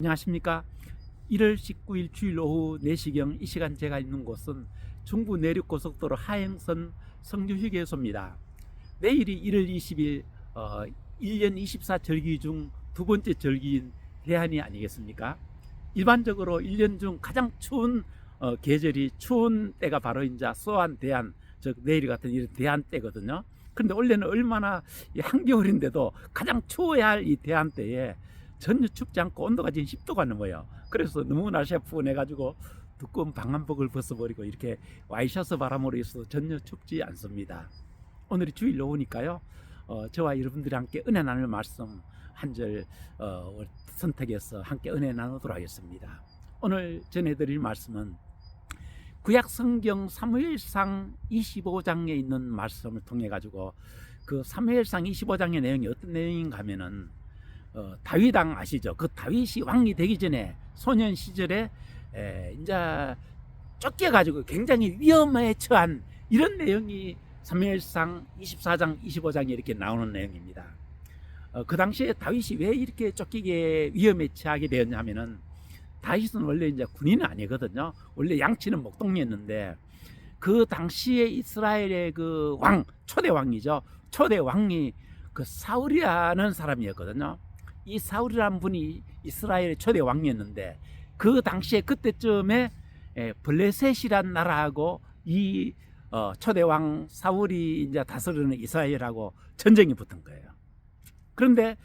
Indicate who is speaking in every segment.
Speaker 1: 안녕하십니까. 1월 19일 주일 오후 4시경 이 시간 제가 있는 곳은 중부 내륙고속도로 하행선 성주휴게소입니다. 내일이 1월 20일 1년 24절기 중 두 번째 절기인 대한이 아니겠습니까? 일반적으로 1년 중 가장 추운 계절이 추운 때가 바로 이제 소한 대한, 즉 내일 같은 이런 대한 때거든요. 그런데 원래는 얼마나 한겨울인데도 가장 추워야 할 이 대한 때에 전혀 춥지 않고 온도가 지금 10도가 넘어요. 그래서 너무 날씨가 푸근해가지고 두꺼운 방한복을 벗어버리고 이렇게 와이셔츠 바람으로 있어도 전혀 춥지 않습니다. 오늘이 주일 오후니까요. 저와 여러분들이 함께 은혜 나눌 말씀 한 절 선택해서 함께 은혜 나누도록 하겠습니다. 오늘 전해드릴 말씀은 구약 성경 사무엘상 25장에 있는 말씀을 통해 가지고 그 사무엘상 25장의 내용이 어떤 내용인가 하면은 다윗 왕 아시죠? 그 다윗이 왕이 되기 전에 소년 시절에 이제 쫓겨가지고 굉장히 위험에 처한 이런 내용이 사무엘상 24장, 25장에 이렇게 나오는 내용입니다. 그 당시에 다윗이 왜 이렇게 쫓기게 위험에 처하게 되었냐면은 다윗은 원래 이제 군인은 아니거든요. 원래 양치는 목동이었는데 그 당시에 이스라엘의 그 왕, 초대 왕이죠. 초대 왕이 그 사울이라는 사람이었거든요. 이 사울이라는 분이 이스라엘의 초대 왕이었는데 그 당시에 그때쯤에 블레셋이란 나라하고 이 초대 왕 사울이 이제 다스리는 이스라엘하고 전쟁이 붙은 거예요. 그런데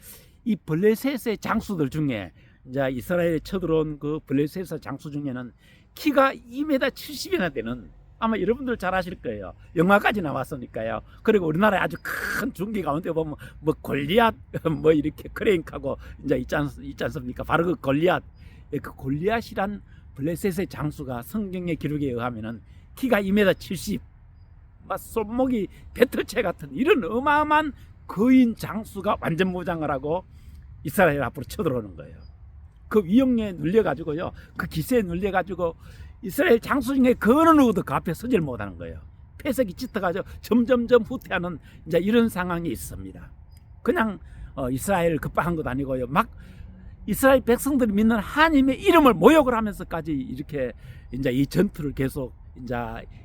Speaker 1: 이 블레셋의 장수들 중에 이제 이스라엘에 쳐들어온 그 블레셋의 장수 중에는 키가 2m 70이나 되는, 아마 여러분들 잘 아실 거예요. 영화까지 나왔으니까요. 그리고 우리나라에 아주 큰 중기 가운데 보면 뭐 골리앗 뭐 이렇게 크레인하고 이제 있지 않습니까? 바로 그 골리앗, 그 골리앗이란 블레셋의 장수가 성경의 기록에 의하면은 키가 2m 70, 막 손목이 배틀채 같은 이런 어마어마한 거인 장수가 완전 무장을 하고 이스라엘 앞으로 쳐들어오는 거예요. 그 위용에 눌려가지고요, 그 기세에 눌려가지고 이스라엘 장수 중에 그 어느 누구도 그 앞에 서질 못하는 거예요. 폐색이 짙어가지고 점점점 후퇴하는 이제 이런 상황이 있습니다. 그냥 이스라엘을 급박한 것도 아니고요, 막 이스라엘 백성들이 믿는 하나님의 이름을 모욕을 하면서까지 이렇게 이제 이 전투를 계속 이제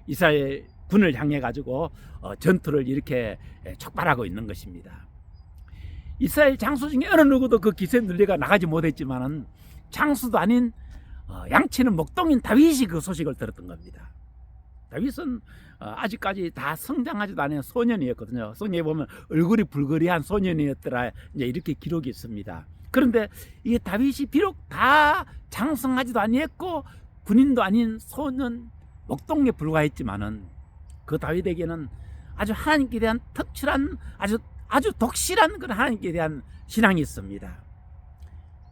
Speaker 1: 이스라엘 군을 향해 가지고 전투를 이렇게 촉발하고 있는 것입니다. 이스라엘 장수 중에 어느 누구도 그 기세에 눌려가 나가지 못했지만은 장수도 아닌 양치는 목동인 다윗이 그 소식을 들었던 겁니다. 다윗은 아직까지 다 성장하지도 않은 소년이었거든요. 성경에 보면 얼굴이 불거리한 소년이었더라, 이제 이렇게 기록이 있습니다. 그런데 이 다윗이 비록 다 장성하지도 아니했고 군인도 아닌 소년 목동에 불과했지만은 그 다윗에게는 아주 하나님께 대한 특출한 아주 독실한 그런 하나님께 대한 신앙이 있습니다.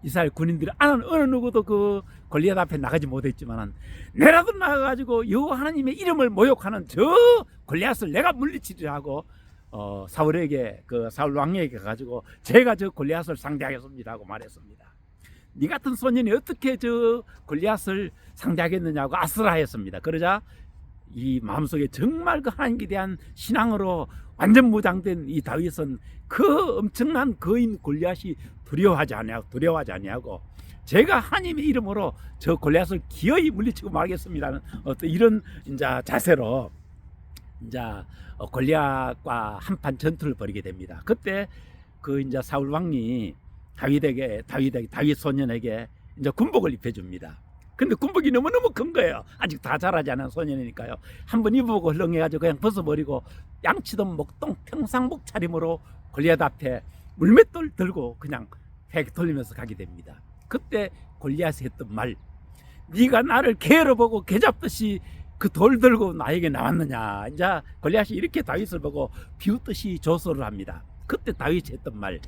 Speaker 1: 이스라엘 군인들이 어느 누구도 그 골리앗 앞에 나가지 못했지만 내라도 나가가지고 여호와 하나님의 이름을 모욕하는 저 골리앗을 내가 물리치리라 하고 사울에게, 그 사울 왕에게 가가지고 제가 저 골리앗을 상대하겠습니다 하고 말했습니다. 네 같은 소년이 어떻게 저 골리앗을 상대하겠느냐고 아스라했습니다. 그러자 이 마음속에 정말 그 하나님께 대한 신앙으로 완전 무장된 이 다윗은 그 엄청난 거인 골리앗이 두려워하지 아니하고 제가 하나님의 이름으로 저 골리앗을 기어이 물리치고 말겠습니다는 어떤 이런 이제 자세로 이제 골리앗과 한판 전투를 벌이게 됩니다. 그때 그 이제 사울 왕이 다윗 소년에게 이제 군복을 입혀줍니다. 근데 군복이 너무너무 큰 거예요. 아직 다 자라지 않은 소년이니까요. 한번 입어보고 헐렁해가지고 그냥 벗어버리고 양치던 목동 평상복 차림으로 골리앗 앞에 물맷돌 들고 그냥 획 돌리면서 가게 됩니다. 그때 골리앗이 했던 말, 네가 나를 개로 보고 개 잡듯이 그 돌 들고 나에게 나왔느냐. 이제 골리앗이 이렇게 다윗을 보고 비웃듯이 조소를 합니다. 그때 다윗이 했던 말,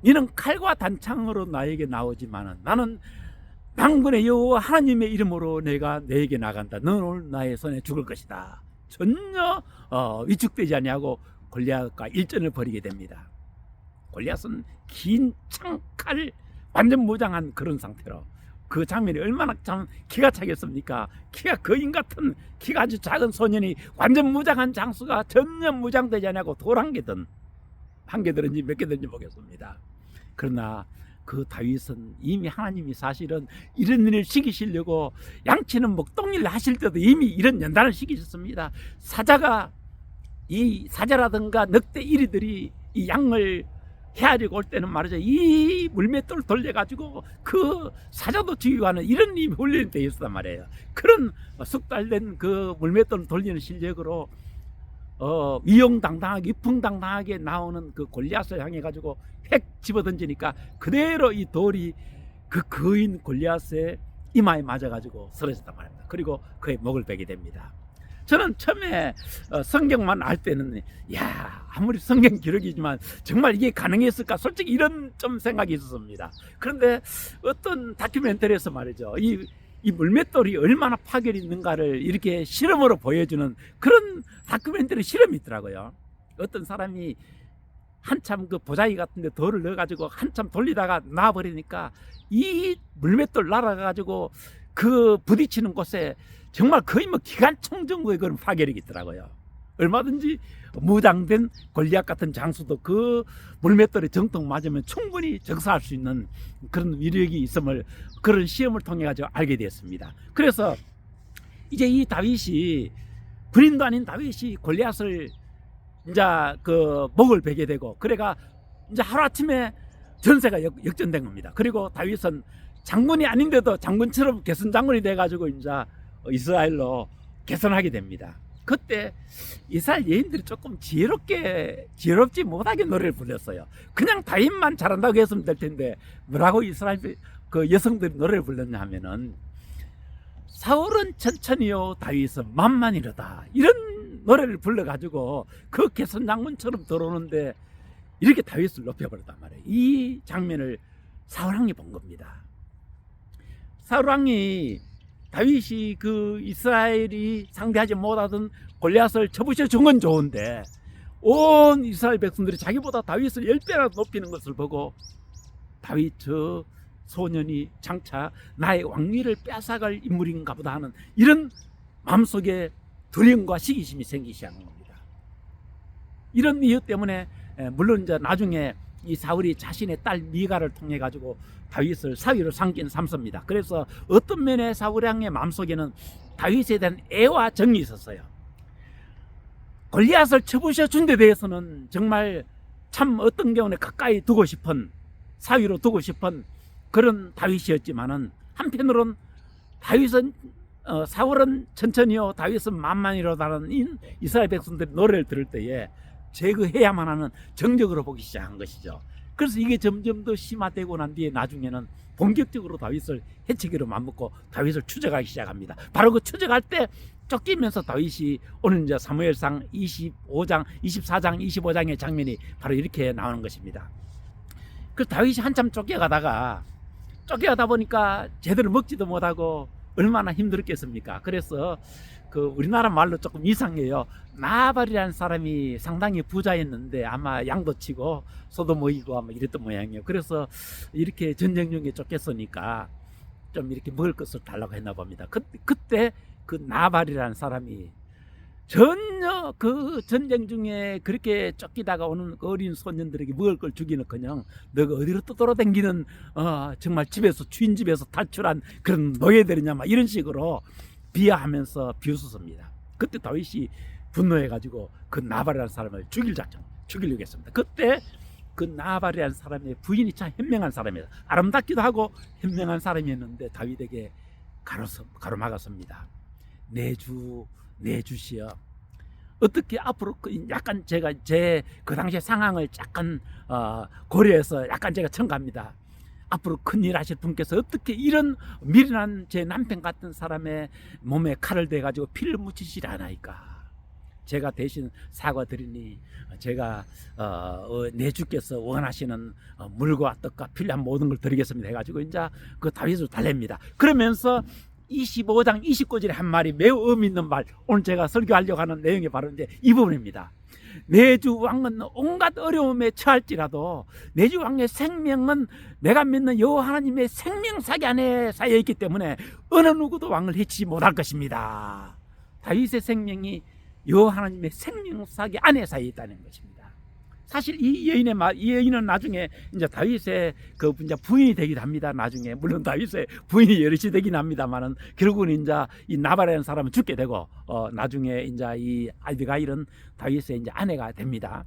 Speaker 1: 너는 칼과 단창으로 나에게 나오지만은 나는 만군의 여호와 하나님의 이름으로 내가 내게 나간다. 너는 오늘 나의 손에 죽을 것이다. 전혀 위축되지 아니하고 골리앗과 일전을 벌이게 됩니다. 골리앗은 긴 창칼 완전 무장한 그런 상태로, 그 장면이 얼마나 참 기가 차겠습니까? 키가 거인 같은 키가 아주 작은 소년이 완전 무장한 장수가 전혀 무장되지 않고 돌 한 개 들은지 몇 개 들은지 보겠습니다. 그러나 그 다윗은 이미 하나님이 사실은 이런 일을 시키시려고 양치는 목동일 하실 때도 이미 이런 연단을 시키셨습니다. 이 사자라든가 늑대 이리들이 이 양을 헤아리고 올 때는 말이죠, 이 물맷돌을 돌려가지고 그 사자도 죽이고 하는 이런 힘이 훈련이 되어 있었단 말이에요. 그런 숙달된 그 물맷돌을 돌리는 실력으로 위용당당하게 위풍당당하게 나오는 그 골리앗을 향해 가지고 획 집어던지니까 그대로 이 돌이 그 거인 골리앗의 이마에 맞아 가지고 쓰러졌단 말입니다. 그리고 그의 목을 베게 됩니다. 저는 처음에 성경만 알 때는 야, 아무리 성경 기록이지만 정말 이게 가능했을까, 솔직히 이런 좀 생각이 있었습니다. 그런데 어떤 다큐멘터리에서 말이죠, 이 물맷돌이 얼마나 파괴력이 있는가를 이렇게 실험으로 보여주는 그런 다큐멘터리 실험이 있더라고요. 어떤 사람이 한참 그 보자기 같은데 돌을 넣어가지고 한참 돌리다가 놔버리니까 이 물맷돌 날아가지고 그 부딪히는 곳에 정말 거의 뭐 기관총 정도의 그런 파괴력이 있더라고요. 얼마든지 무장된 골리앗 같은 장수도 그 물맷돌에 정통 맞으면 충분히 적사할 수 있는 그런 위력이 있음을 그런 시험을 통해 가지고 알게 되었습니다. 그래서 이제 이 다윗이, 군인도 아닌 다윗이 골리앗을 이제 그 목을 베게 되고, 그래가 이제 하루아침에 전세가 역전된 겁니다. 그리고 다윗은 장군이 아닌데도 장군처럼 개선 장군이 돼 가지고 이제 이스라엘로 개선하게 됩니다. 그때 이스라엘 여인들이 조금 지혜롭지 못하게 노래를 불렀어요. 그냥 다윗만 잘한다고 했으면 될 텐데 뭐라고 이스라엘 그 여성들이 노래를 불렀냐 하면은, 사울은 천천히요 다윗은 만만이로다, 이런 노래를 불러가지고 그 개선 장군처럼 들어오는데 이렇게 다윗을 높여버렸단 말이에요. 이 장면을 사울왕이 본 겁니다. 사울왕이 다윗이 그 이스라엘이 상대하지 못하던 골리앗을 쳐부셔 준 건 좋은데 온 이스라엘 백성들이 자기보다 다윗을 10배나 높이는 것을 보고 다윗 저 소년이 장차 나의 왕위를 뺏어갈 인물인가 보다 하는 이런 마음속에 두려움과 시기심이 생기기 시작한 겁니다. 이런 이유 때문에 물론 이제 나중에 이 사울이 자신의 딸 미가를 통해 가지고 다윗을 사위로 삼습니다. 그래서 어떤 면에 사울왕의 마음속에는 다윗에 대한 애와 정이 있었어요. 골리앗을 쳐부셔 준 데 대해서는 정말 참 어떤 경우는 가까이 두고 싶은, 사위로 두고 싶은 그런 다윗이었지만은, 한편으로는 다윗은 사울은 천천히요 다윗은 만만히로다는 이스라엘 백성들의 노래를 들을 때에 제거해야만 하는 정적으로 보기 시작한 것이죠. 그래서 이게 점점 더 심화되고 난 뒤에 나중에는 본격적으로 다윗을 해치기로 맘먹고 다윗을 추적하기 시작합니다. 바로 그 추적할 때 쫓기면서 다윗이, 오늘 이제 사무엘상 24장 25장의 장면이 바로 이렇게 나오는 것입니다. 그 다윗이 한참 쫓겨가다 보니까 제대로 먹지도 못하고 얼마나 힘들었겠습니까? 그래서 그 우리나라 말로 조금 이상해요. 나발이라는 사람이 상당히 부자였는데 아마 양도 치고 소도 모이고 아마 이랬던 모양이에요. 그래서 이렇게 전쟁 중에 쫓겼으니까 좀 이렇게 먹을 것을 달라고 했나 봅니다. 그때 그 나발이라는 사람이 전혀 그 전쟁 중에 그렇게 쫓기다가 오는 그 어린 소년들에게 먹을 걸 주기는커녕 너가 어디로 또 돌아다니는 정말 주인집에서 탈출한 그런 노예들이냐 막 이런 식으로 비하하면서 비웃었습니다. 그때 다윗이 분노해가지고 그 나발이라는 사람을 죽이려고 했습니다. 그때 그 나발이라는 사람의 부인이 참 현명한 사람이다, 아름답기도 하고 현명한 사람이었는데 다윗에게 가로막았습니다. 내주시여, 어떻게 앞으로 약간 제가 제 그 당시의 상황을 약간 고려해서 약간 제가 첨가합니다. 앞으로 큰일 하실 분께서 어떻게 이런 미련한 제 남편 같은 사람의 몸에 칼을 대가지고 피를 묻히시지 않아이까. 제가 대신 사과드리니 제가 내 주께서 원하시는 물과 떡과 필요한 모든 걸 드리겠습니다 해가지고 이제 그 다윗을 달랩니다. 그러면서 25장 29절에 한 말이 매우 의미 있는 말, 오늘 제가 설교하려고 하는 내용이 바로 이제 이 부분입니다. 내주 왕은 온갖 어려움에 처할지라도 내주 왕의 생명은 내가 믿는 여호와 하나님의 생명사기 안에 쌓여 있기 때문에 어느 누구도 왕을 해치지 못할 것입니다. 다윗의 생명이 여호와 하나님의 생명사기 안에 쌓여 있다는 것입니다. 사실 이 여인은 나중에 이제 다윗의 그 이제 부인이 되기도 합니다. 나중에 물론 다윗의 부인이 여럿이 되긴 합니다만은 결국은 이제 이 나발이라는 사람은 죽게 되고 나중에 이제 이 아비가일은 다윗의 이제 아내가 됩니다.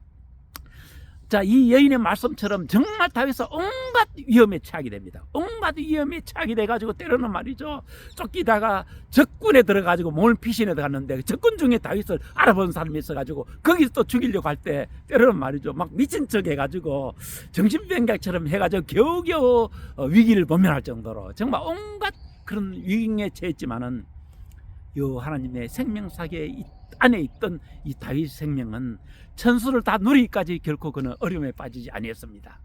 Speaker 1: 자, 이 여인의 말씀처럼 정말 다윗은 온갖 위험에 처하게 됩니다. 온갖 위험에 처하게 돼가지고 때로는 말이죠, 쫓기다가 적군에 들어가지고 몸을 피신해 들어갔는데 적군 중에 다윗을 알아본 사람이 있어가지고 거기서 또 죽이려고 할 때 때로는 말이죠, 막 미친 척 해가지고 정신병약처럼 해가지고 겨우겨우 위기를 모면할 정도로 정말 온갖 그런 위기에 처했지만은 요 하나님의 생명사계 안에 있던 이 다윗 생명은 천수를 다 누리기까지 결코 그는 어려움에 빠지지 아니했습니다.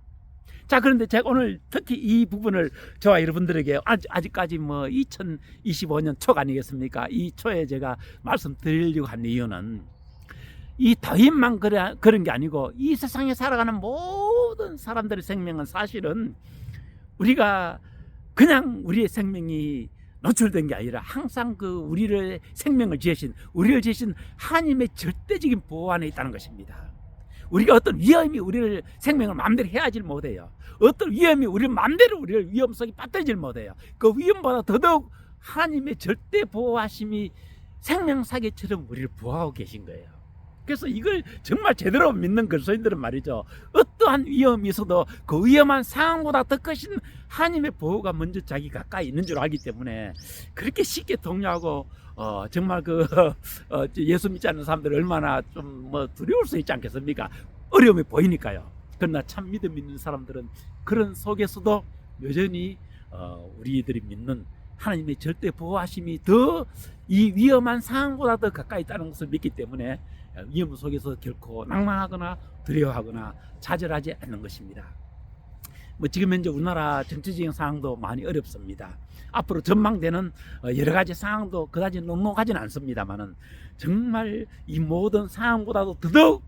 Speaker 1: 자, 그런데 제가 오늘 특히 이 부분을 저와 여러분들에게 아직까지 뭐 2025년 초가 아니겠습니까? 이 초에 제가 말씀드리려고 한 이유는 이 다윗만 그런 게 아니고 이 세상에 살아가는 모든 사람들의 생명은 사실은 우리가 그냥 우리의 생명이 노출된 게 아니라 항상 그 우리를 지으신 하나님의 절대적인 보호 안에 있다는 것입니다. 우리가 어떤 위험이 우리를 생명을 마음대로 해하지 못해요. 어떤 위험이 우리를 마음대로 우리를 위험 속에 빠뜨리지 못해요. 그 위험보다 더더욱 하나님의 절대 보호하심이 생명사계처럼 우리를 보호하고 계신 거예요. 그래서 이걸 정말 제대로 믿는 그리스도인들은 말이죠, 어떠한 위험이 있어도 그 위험한 상황보다 더 크신 하나님의 보호가 먼저 자기 가까이 있는 줄 알기 때문에 그렇게 쉽게 동요하고 정말 예수 믿지 않는 사람들 얼마나 좀 뭐 두려울 수 있지 않겠습니까? 어려움이 보이니까요. 그러나 참 믿음 있는 사람들은 그런 속에서도 여전히 우리들이 믿는 하나님의 절대 보호하심이 더 이 위험한 상황보다 더 가까이 있다는 것을 믿기 때문에 위험 속에서 결코 낭망하거나 두려워하거나 좌절하지 않는 것입니다. 뭐 지금 현재 우리나라 정치적인 상황도 많이 어렵습니다. 앞으로 전망되는 여러 가지 상황도 그다지 녹록하지는 않습니다만은 정말 이 모든 상황보다도 더더욱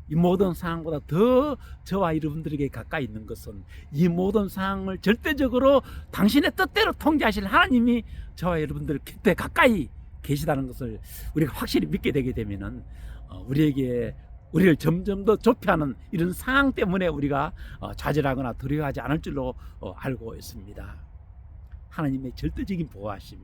Speaker 1: 이 모든 상황보다 더 저와 여러분들에게 가까이 있는 것은 이 모든 상황을 절대적으로 당신의 뜻대로 통제하실 하나님이 저와 여러분들 곁에 가까이 계시다는 것을 우리가 확실히 믿게 되게 되면은 우리를 점점 더 좁혀하는 이런 상황 때문에 우리가 좌절하거나 두려워하지 않을 줄로 알고 있습니다. 하나님의 절대적인 보호하심,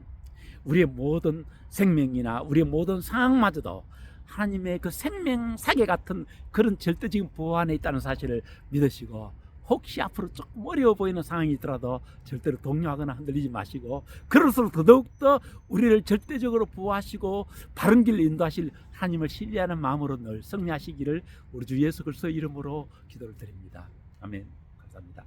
Speaker 1: 우리의 모든 생명이나 우리의 모든 상황마저도 하나님의 그 생명사계 같은 그런 절대적인 보호 안에 있다는 사실을 믿으시고, 혹시 앞으로 조금 어려워 보이는 상황이 있더라도 절대로 동요하거나 흔들리지 마시고, 그럴수록 더더욱더 우리를 절대적으로 보호하시고 바른 길로 인도하실 하나님을 신뢰하는 마음으로 늘 승리하시기를 우리 주 예수 그리스도 이름으로 기도를 드립니다. 아멘. 감사합니다.